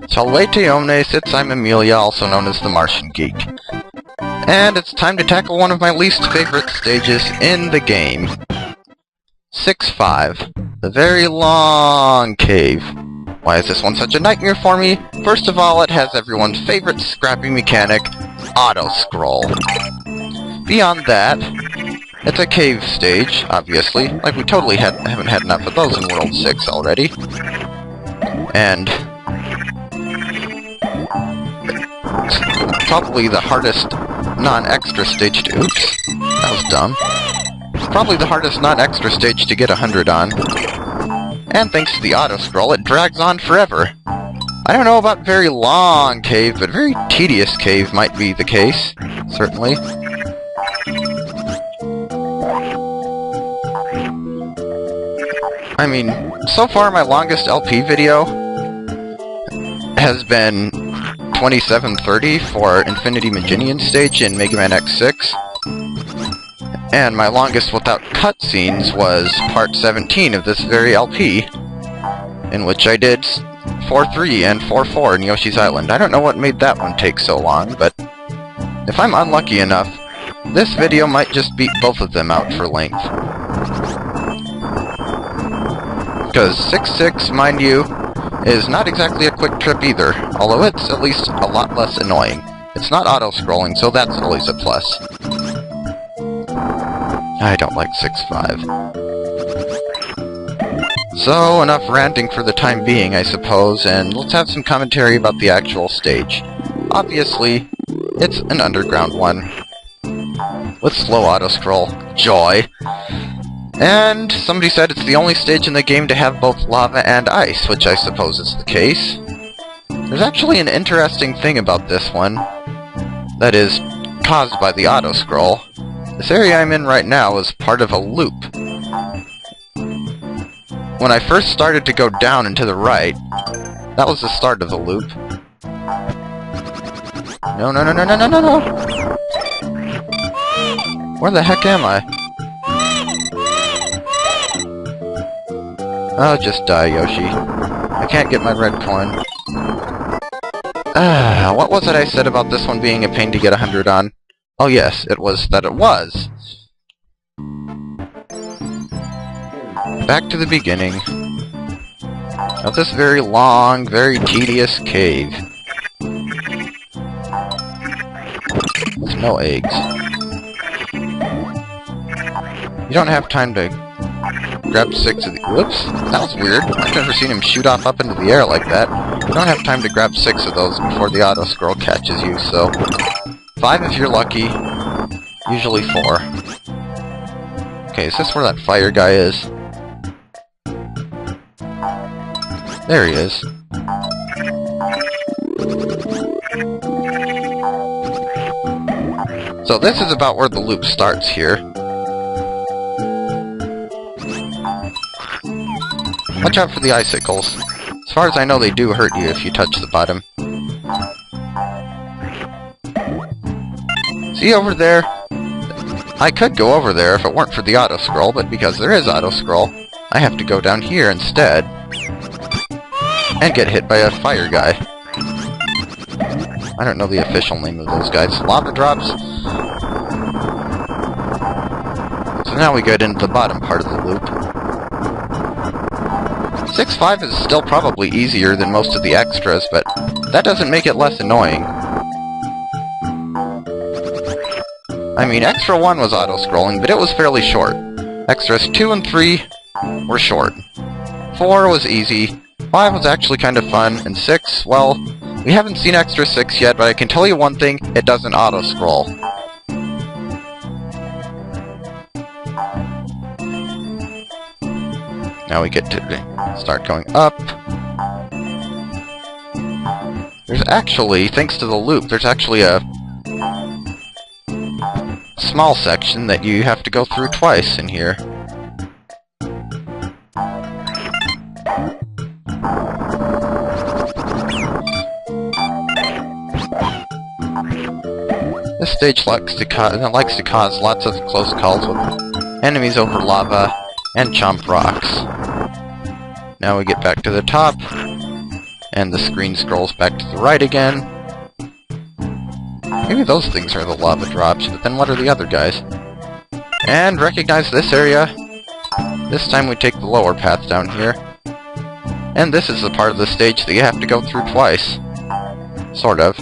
Salvete omnes, it's I'm Amelia, also known as TheMartianGeek. And it's time to tackle one of my least favorite stages in the game. 6-5. The Very Loooooong Cave. Why is this one such a nightmare for me? First of all, it has everyone's favorite scrappy mechanic, autoscroll. Beyond that, it's a cave stage, obviously. Like, we totally haven't had enough of those in World 6 already. And it's probably the hardest non-extra stage to... Oops, that was dumb. It's probably the hardest non-extra stage to get 100 on. And thanks to the autoscroll, it drags on forever. I don't know about Very Loooooong Cave, but Very Tedious Cave might be the case. Certainly. I mean, so far my longest LP video has been 2730 for Infinity Maginian stage in Mega Man X6. And my longest without cutscenes was part 17 of this very LP, in which I did 4-3 and 4-4 in Yoshi's Island. I don't know what made that one take so long, but if I'm unlucky enough, this video might just beat both of them out for length. Because 6-6, mind you, is not exactly a quick trip either, although it's at least a lot less annoying. It's not auto-scrolling, so that's always a plus. I don't like 6-5. So, enough ranting for the time being, I suppose, and let's have some commentary about the actual stage. Obviously, it's an underground one, with slow autoscroll. Joy! And somebody said it's the only stage in the game to have both lava and ice, which I suppose is the case. There's actually an interesting thing about this one that is caused by the autoscroll. This area I'm in right now is part of a loop. When I first started to go down and to the right, that was the start of the loop. No, no, no, no, no, no, no, no! Where the heck am I? Oh, just die, Yoshi. I can't get my red coin. What was it I said about this one being a pain to get 100 on? Oh yes, it was that it was. Back to the beginning of this very long, very tedious cave. With no eggs. You don't have time to grab 6 of the... Whoops, that was weird. I've never seen him shoot off up into the air like that. You don't have time to grab 6 of those before the auto-scroll catches you, so... 5 if you're lucky, usually 4. Okay, is this where that fire guy is? There he is. So this is about where the loop starts here. Watch out for the icicles. As far as I know, they do hurt you if you touch the bottom. See over there? I could go over there if it weren't for the auto-scroll, but because there is auto-scroll, I have to go down here instead and get hit by a fire guy. I don't know the official name of those guys. Lava drops. So now we get into the bottom part of the loop. 6-5 is still probably easier than most of the extras, but that doesn't make it less annoying. I mean, Extra 1 was auto-scrolling, but it was fairly short. Extras 2 and 3 were short. 4 was easy, 5 was actually kind of fun, and 6, well, we haven't seen Extra 6 yet, but I can tell you one thing, it doesn't auto-scroll. Now we get to start going up. There's actually, thanks to the loop, there's actually a small section that you have to go through twice in here. This stage likes to cause lots of close calls with enemies over lava and Chomp Rocks. Now we get back to the top. And the screen scrolls back to the right again. Maybe those things are the lava drops, but then what are the other guys? And recognize this area. This time we take the lower path down here. And this is the part of the stage that you have to go through twice. Sort of.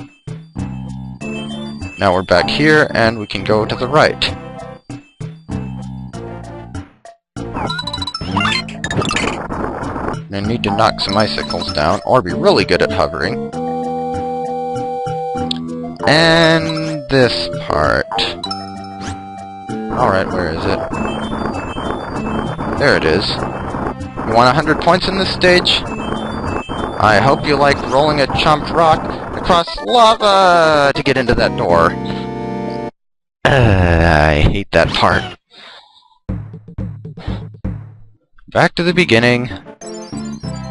Now we're back here, and we can go to the right. I need to knock some icicles down, or be really good at hovering. And this part. Alright, where is it? There it is. You want 100 points in this stage? I hope you like rolling a Chomp Rock across lava to get into that door. I hate that part. Back to the beginning.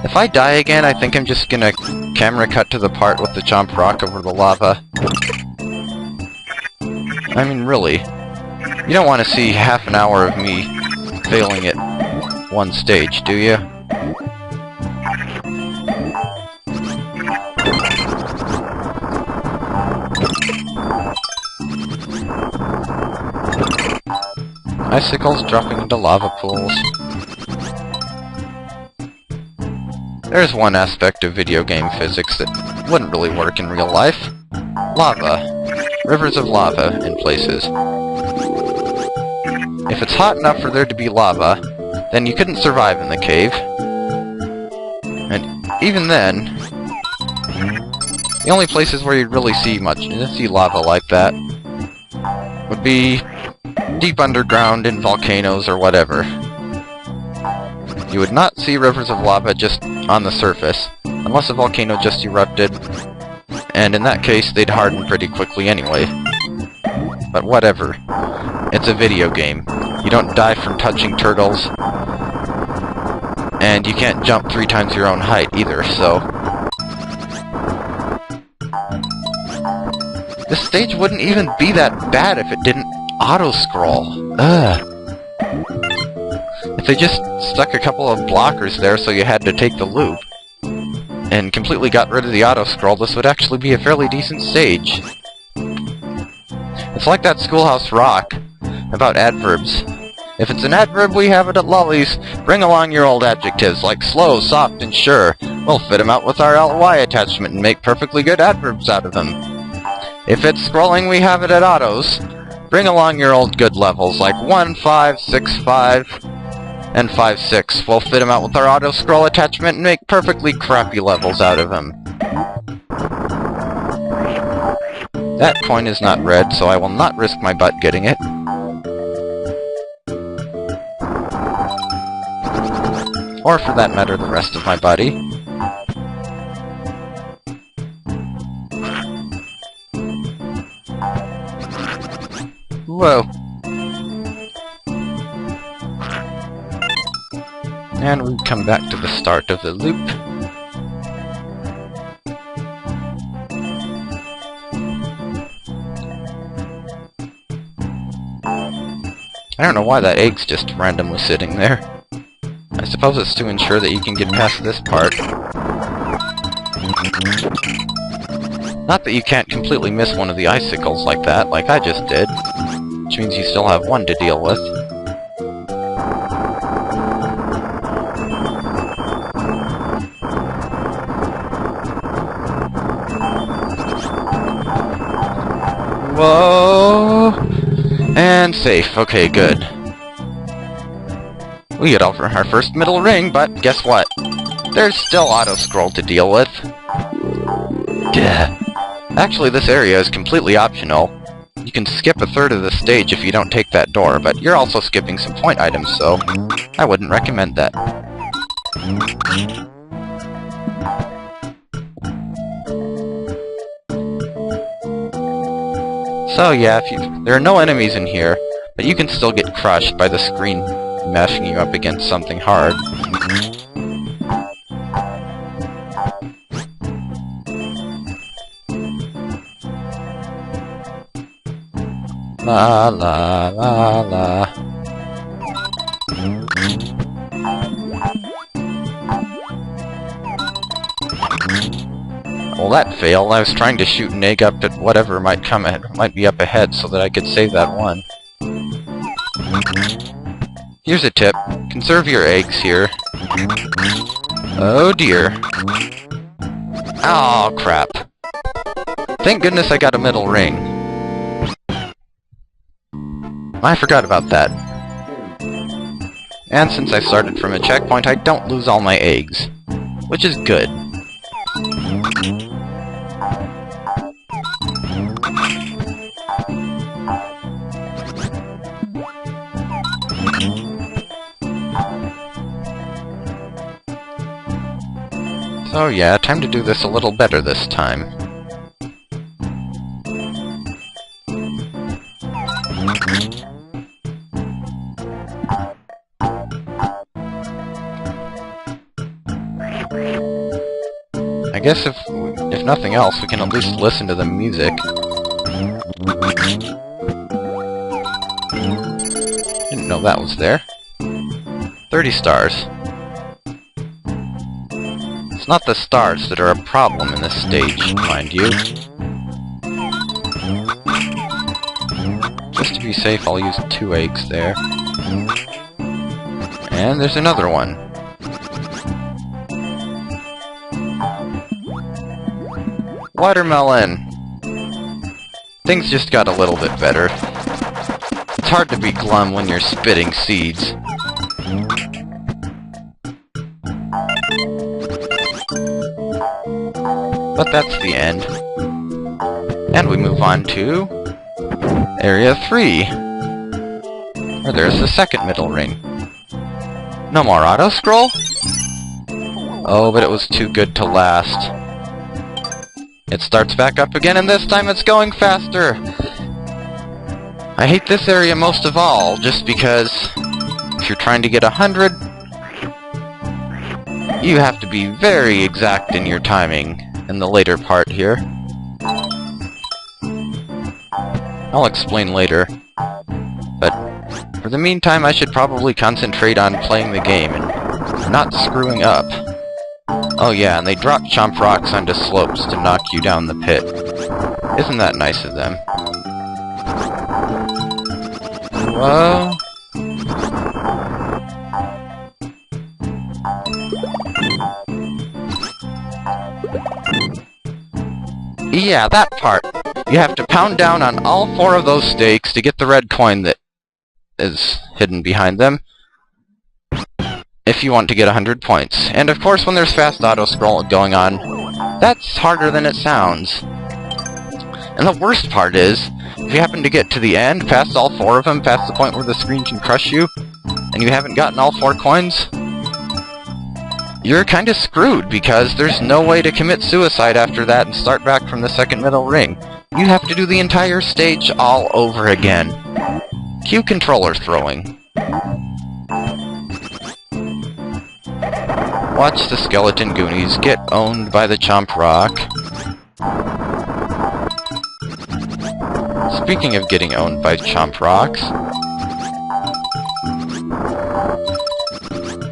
If I die again, I think I'm just gonna camera cut to the part with the Chomp Rock over the lava. I mean, really. You don't want to see half an hour of me failing at one stage, do you? Icicles dropping into lava pools. There's one aspect of video game physics that wouldn't really work in real life. Lava. Rivers of lava in places. If it's hot enough for there to be lava, then you couldn't survive in the cave. And even then, the only places where you'd really see lava like that would be deep underground in volcanoes or whatever. You would not see rivers of lava just on the surface, unless a volcano just erupted, and in that case they'd harden pretty quickly anyway. But whatever. It's a video game. You don't die from touching turtles, and you can't jump 3 times your own height either, so... This stage wouldn't even be that bad if it didn't autoscroll. Ugh. If they just stuck a couple of blockers there so you had to take the loop, and completely got rid of the autoscroll, this would actually be a fairly decent stage. It's like that Schoolhouse Rock about adverbs. If it's an adverb, we have it at Lolly's. Bring along your old adjectives, like slow, soft, and sure. We'll fit them out with our ly attachment and make perfectly good adverbs out of them. If it's scrolling, we have it at autos. Bring along your old good levels, like 1, 5, 6, 5, and 5, 6. We'll fit them out with our auto-scroll attachment and make perfectly crappy levels out of them. That coin is not red, so I will not risk my butt getting it. Or, for that matter, the rest of my body. Whoa. And we come back to the start of the loop. I don't know why that egg's just randomly sitting there. I suppose it's to ensure that you can get past this part. Not that you can't completely miss one of the icicles like that, like I just did. Which means you still have one to deal with. Whoa! And safe. Okay, good. We get over our first middle ring, but guess what? There's still auto-scroll to deal with. Duh. Actually, this area is completely optional. You can skip a third of the stage if you don't take that door, but you're also skipping some point items, so I wouldn't recommend that. So yeah, there are no enemies in here, but you can still get crushed by the screen mashing you up against something hard. La la la la. Well, that failed. I was trying to shoot an egg up at whatever might be up ahead so that I could save that one. Here's a tip. Conserve your eggs here. Oh dear. Oh crap. Thank goodness I got a middle ring. I forgot about that. And since I started from a checkpoint, I don't lose all my eggs. Which is good. So yeah, time to do this a little better this time. I guess if nothing else, we can at least listen to the music. Didn't know that was there. 30 stars. It's not the stars that are a problem in this stage, mind you. Just to be safe, I'll use 2 eggs there. And there's another one. Watermelon! Things just got a little bit better. It's hard to be glum when you're spitting seeds. But that's the end. And we move on to Area 3, where there's the second middle ring. No more autoscroll? Oh, but it was too good to last. It starts back up again, and this time it's going faster! I hate this area most of all, just because if you're trying to get 100, you have to be very exact in your timing in the later part here. I'll explain later, but for the meantime I should probably concentrate on playing the game and not screwing up. Oh yeah, and they drop Chomp Rocks onto slopes to knock you down the pit. Isn't that nice of them? Whoa. Yeah, that part. You have to pound down on all 4 of those stakes to get the red coin that is hidden behind them, if you want to get 100 points. And of course, when there's fast auto-scroll going on, that's harder than it sounds. And the worst part is, if you happen to get to the end, past all 4 of them, past the point where the screen can crush you, and you haven't gotten all 4 coins, you're kinda screwed, because there's no way to commit suicide after that and start back from the second middle ring. You have to do the entire stage all over again. Cue controller throwing. Watch the skeleton goonies get owned by the Chomp Rock. Speaking of getting owned by Chomp Rocks,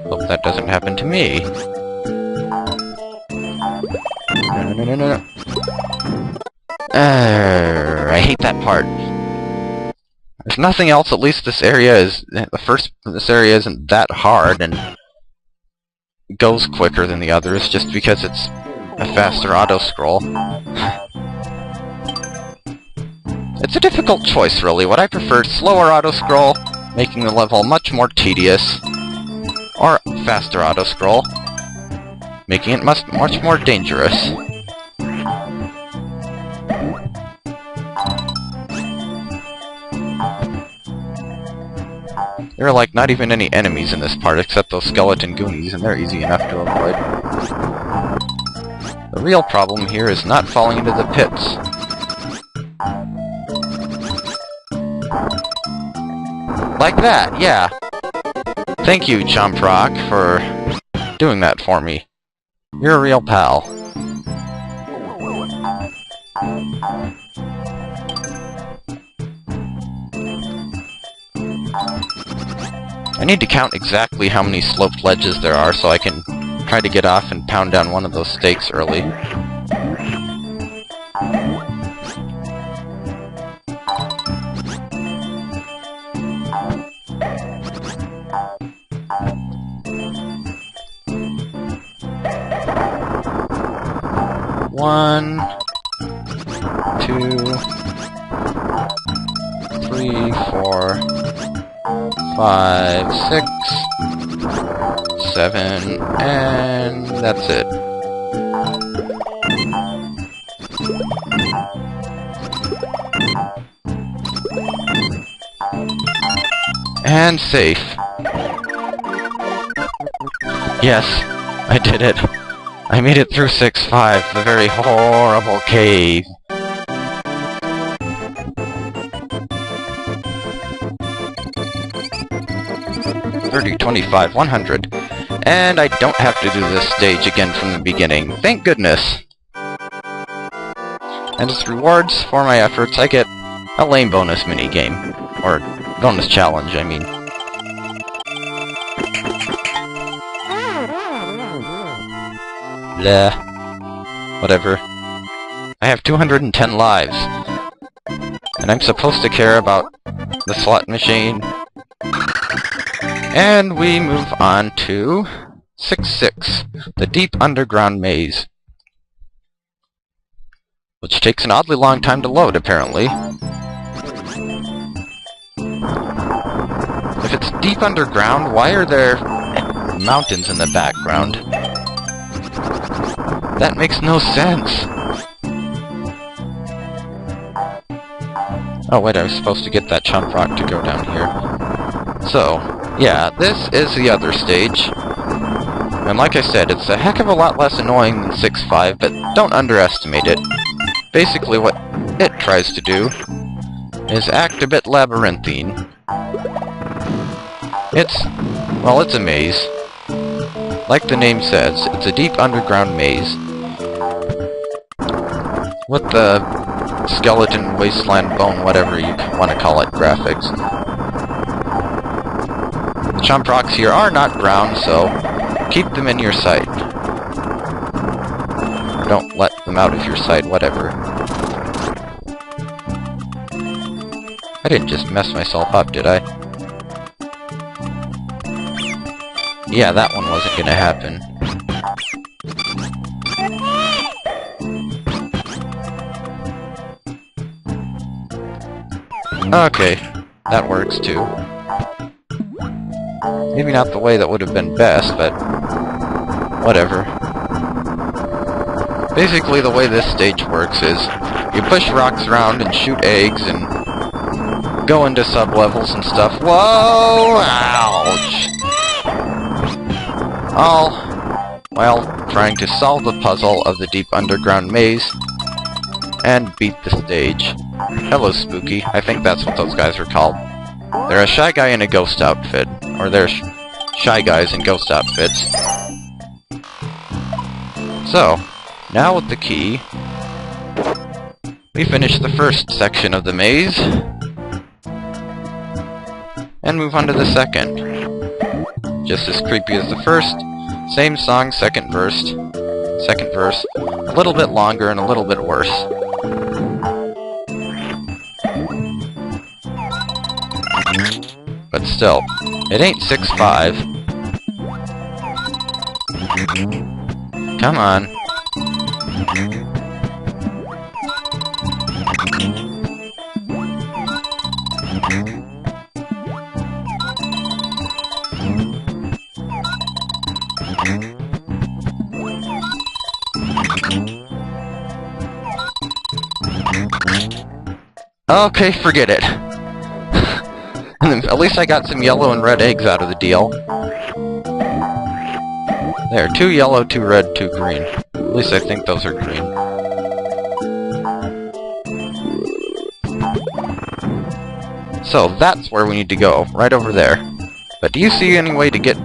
hope that doesn't happen to me. No. I hate that part. If nothing else, at least this area isn't that hard and goes quicker than the others, just because it's a faster auto-scroll. It's a difficult choice, really. What I prefer, slower auto-scroll, making the level much more tedious, or faster auto-scroll, making it much more dangerous. There are like not even any enemies in this part except those skeleton goonies, and they're easy enough to avoid. The real problem here is not falling into the pits. Like that, yeah. Thank you, Chomp Rock, for doing that for me. You're a real pal. I need to count exactly how many sloped ledges there are so I can try to get off and pound down one of those stakes early. 1, 2, 3, 4, 5, 6, 7, and that's it. And safe. Yes, I did it. I made it through 6-5, the very horrible cave. $30, $25, $100. And I don't have to do this stage again from the beginning. Thank goodness. And as rewards for my efforts, I get a lame bonus minigame. Or bonus challenge, I mean. Blah. Whatever. I have 210 lives. And I'm supposed to care about the slot machine. And we move on to 6-6, the Deep Underground Maze. Which takes an oddly long time to load, apparently. If it's deep underground, why are there mountains in the background? That makes no sense. Oh wait, I was supposed to get that Chomp Rock to go down here. So, yeah, this is the other stage. And like I said, it's a heck of a lot less annoying than 6-5, but don't underestimate it. Basically what it tries to do is act a bit labyrinthine. It's a maze. Like the name says, it's a deep underground maze. With the skeleton, wasteland, bone, whatever you want to call it, graphics. The Chomp Rocks here are not brown, so keep them in your sight. Or don't let them out of your sight, whatever. I didn't just mess myself up, did I? Yeah, that one wasn't gonna happen. Okay, that works too. Maybe not the way that would have been best, but whatever. Basically, the way this stage works is you push rocks around and shoot eggs and go into sub-levels and stuff. Whoa! Ouch! All while trying to solve the puzzle of the deep underground maze and beat the stage. Hello, Spooky. I think that's what those guys are called. They're a shy guy in a ghost outfit. Or they're shy guys in ghost outfits. So, now with the key, we finish the first section of the maze and move on to the second. Just as creepy as the first, same song, second verse, a little bit longer and a little bit worse. But still, it ain't 6-5. Come on. Okay, forget it. At least I got some yellow and red eggs out of the deal. There, 2 yellow, 2 red, 2 green. At least I think those are green. So, that's where we need to go, right over there. But do you see any way to get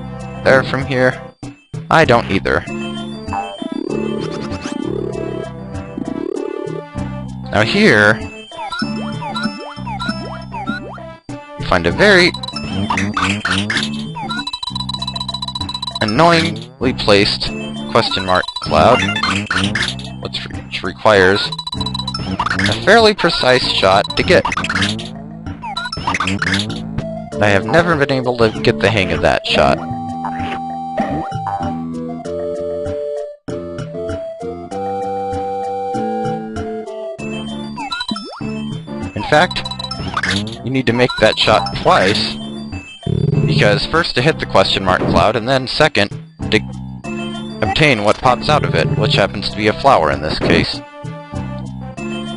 there from here? I don't either. Now here, you find a very annoyingly placed question mark cloud, which requires a fairly precise shot to get. I have never been able to get the hang of that shot. fact, you need to make that shot twice, because first to hit the question mark cloud, and then second to obtain what pops out of it, which happens to be a flower in this case.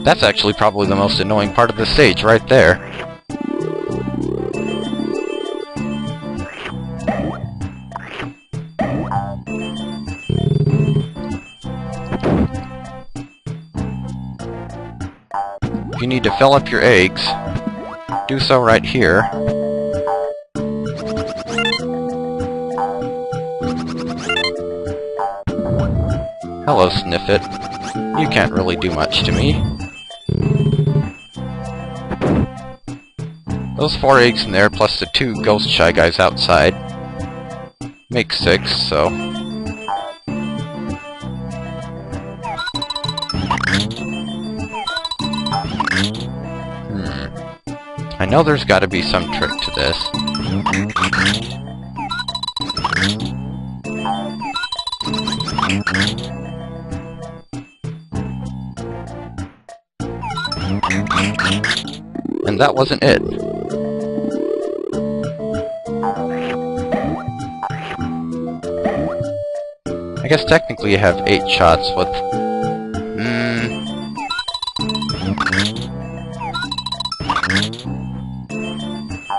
That's actually probably the most annoying part of the stage, right there. If you need to fill up your eggs, do so right here. Hello, Sniffit. You can't really do much to me. Those 4 eggs in there, plus the 2 ghost shy guys outside, make 6, so... I know there's gotta be some trick to this. And that wasn't it. I guess technically you have 8 shots with...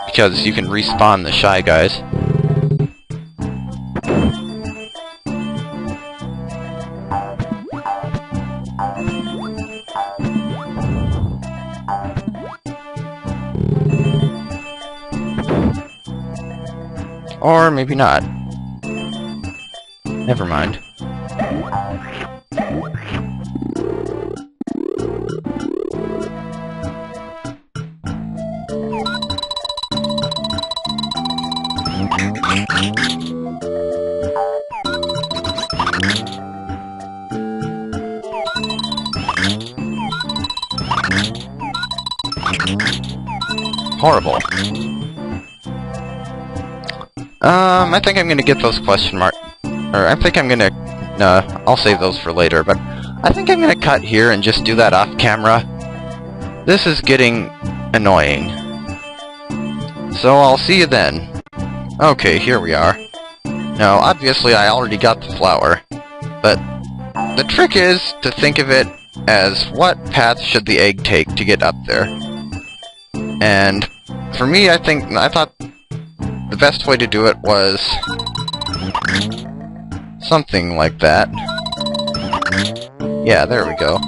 because you can respawn the shy guys. Or maybe not. Never mind. Horrible. I think I'm gonna get those question mark... Or, I think I'm gonna... I'll save those for later, but... I think I'm gonna cut here and just do that off camera. This is getting annoying. So I'll see you then. Okay, here we are. Now, obviously I already got the flower, but the trick is to think of it as what path should the egg take to get up there. And for me, I thought the best way to do it was something like that. Yeah, there we go.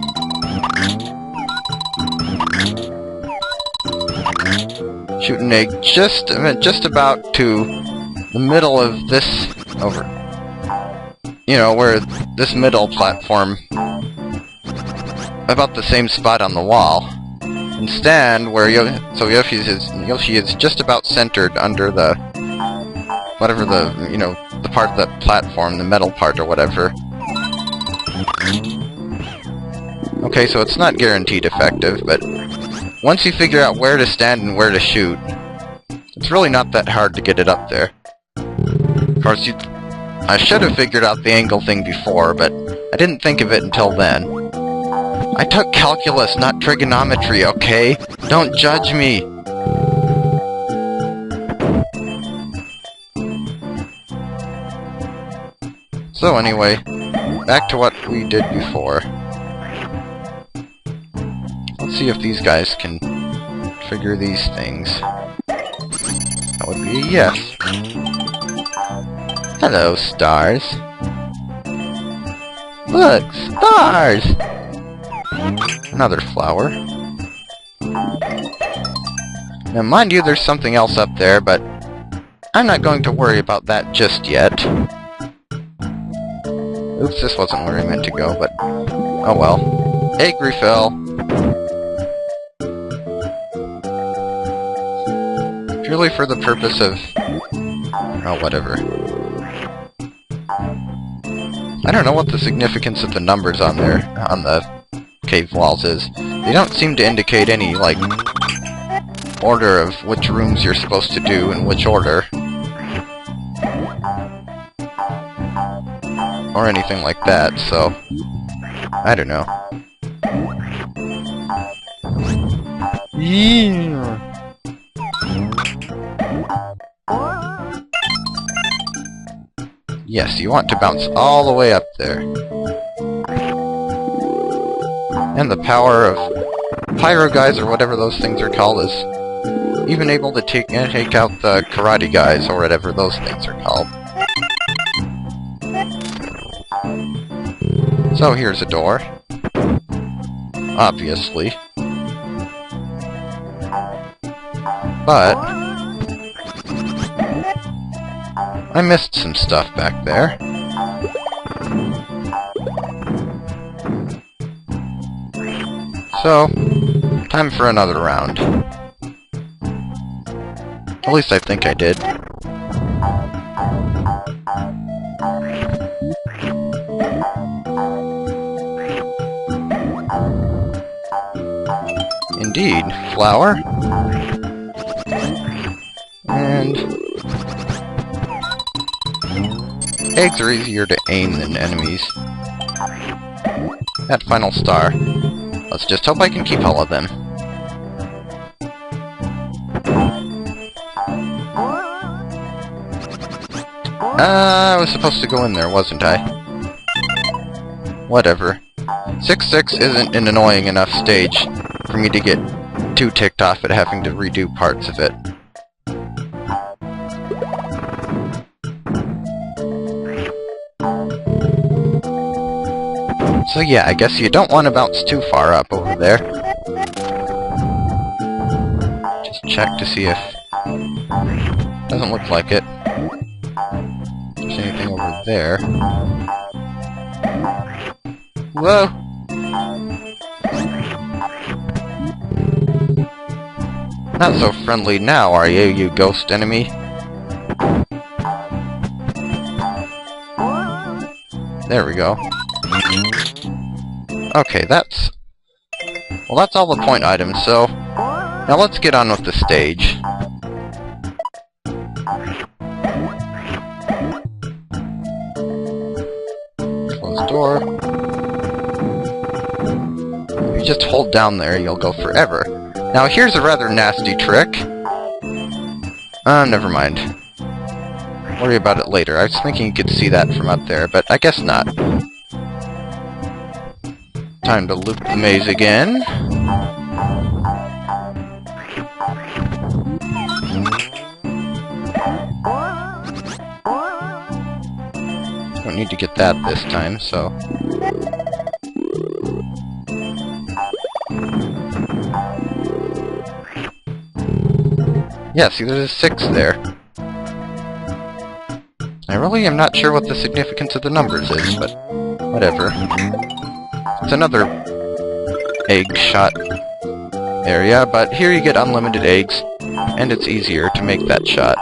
Shoot an egg just about to the middle of this over. You know, where this middle platform, about the same spot on the wall. And stand where Yoshi is just about centered under the whatever the the part of the platform, the metal part or whatever. Okay, so it's not guaranteed effective, but once you figure out where to stand and where to shoot, it's really not that hard to get it up there. Of course, I should have figured out the angle thing before, but I didn't think of it until then. I took calculus, not trigonometry, okay? Don't judge me! So anyway, back to what we did before. Let's see if these guys can figure these things. That would be a yes. Hello, stars. Look, stars! Another flower. Now, mind you, there's something else up there, but I'm not going to worry about that just yet. Oops, this wasn't where I meant to go, but oh well. Egg refill. Purely for the purpose of... oh, whatever. I don't know what the significance of the numbers on there, on the cave walls is. They don't seem to indicate any, like, order of which rooms you're supposed to do in which order. Or anything like that, so... I don't know. Yeah. Yes, you want to bounce all the way up there. And the power of pyro guys, or whatever those things are called, is even able to take out the karate guys, or whatever those things are called. So here's a door. Obviously. But I missed some stuff back there. So, time for another round. At least I think I did. Indeed. Flower. And eggs are easier to aim than enemies. That final star. Let's just hope I can keep all of them. I was supposed to go in there, wasn't I? Whatever. 6-6 isn't an annoying enough stage for me to get too ticked off at having to redo parts of it. So yeah, I guess you don't want to bounce too far up over there. Just check to see if... Doesn't look like it. If there's anything over there. Whoa! Not so friendly now, are you, you ghost enemy? There we go. Okay, that's... Well, that's all the point items, so... Now let's get on with the stage. Closed door. If you just hold down there, you'll go forever. Now here's a rather nasty trick. Never mind. Worry about it later. I was thinking you could see that from up there, but I guess not. Time to loop the maze again. Don't need to get that this time, so... Yeah, see, there's a 6 there. I really am not sure what the significance of the numbers is, but whatever. It's another egg shot area, but here you get unlimited eggs, and it's easier to make that shot.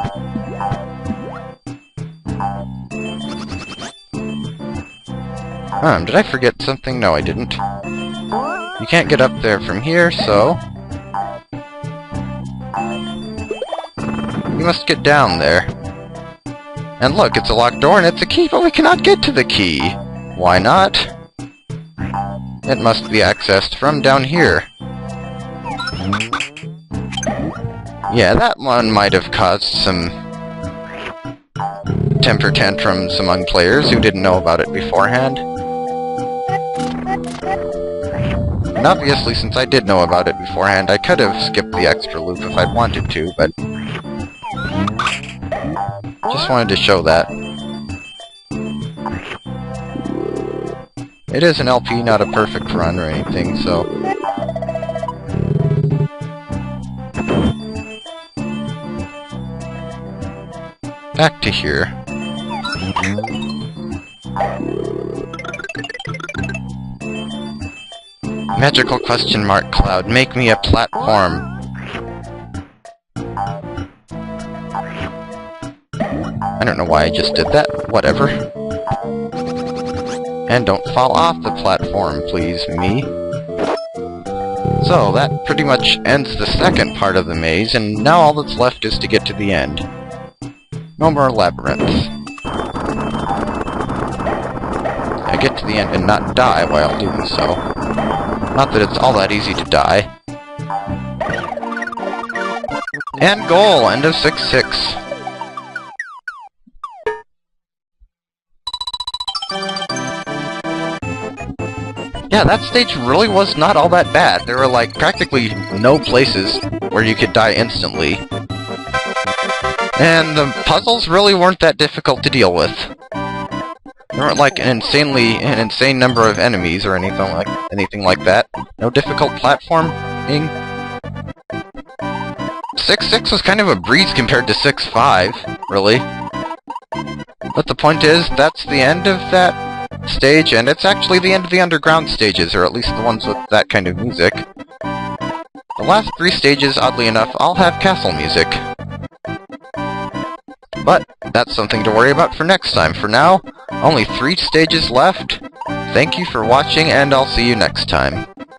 Did I forget something? No, I didn't. You can't get up there from here, so... You must get down there. And look, it's a locked door and it's a key, but we cannot get to the key. Why not? It must be accessed from down here. Yeah, that one might have caused some temper tantrums among players who didn't know about it beforehand. And obviously, since I did know about it beforehand, I could have skipped the extra loop if I'd wanted to, but... Just wanted to show that. It is an LP, not a perfect run or anything, so... Back to here. Magical question mark cloud, make me a platform. I don't know why I just did that. Whatever. And don't fall off the platform, please, me. So, that pretty much ends the second part of the maze, and now all that's left is to get to the end. No more labyrinths. I get to the end and not die while doing so. Not that it's all that easy to die. And goal! End of 6-6. Yeah, that stage really was not all that bad. There were, like, practically no places where you could die instantly. And the puzzles really weren't that difficult to deal with. There weren't, like, an insane number of enemies or anything like that. No difficult platforming. 6-6 was kind of a breeze compared to 6-5, really. But the point is, that's the end of that stage, and it's actually the end of the underground stages, or at least the ones with that kind of music. The last 3 stages, oddly enough, all have castle music. But that's something to worry about for next time. For now, only 3 stages left. Thank you for watching, and I'll see you next time.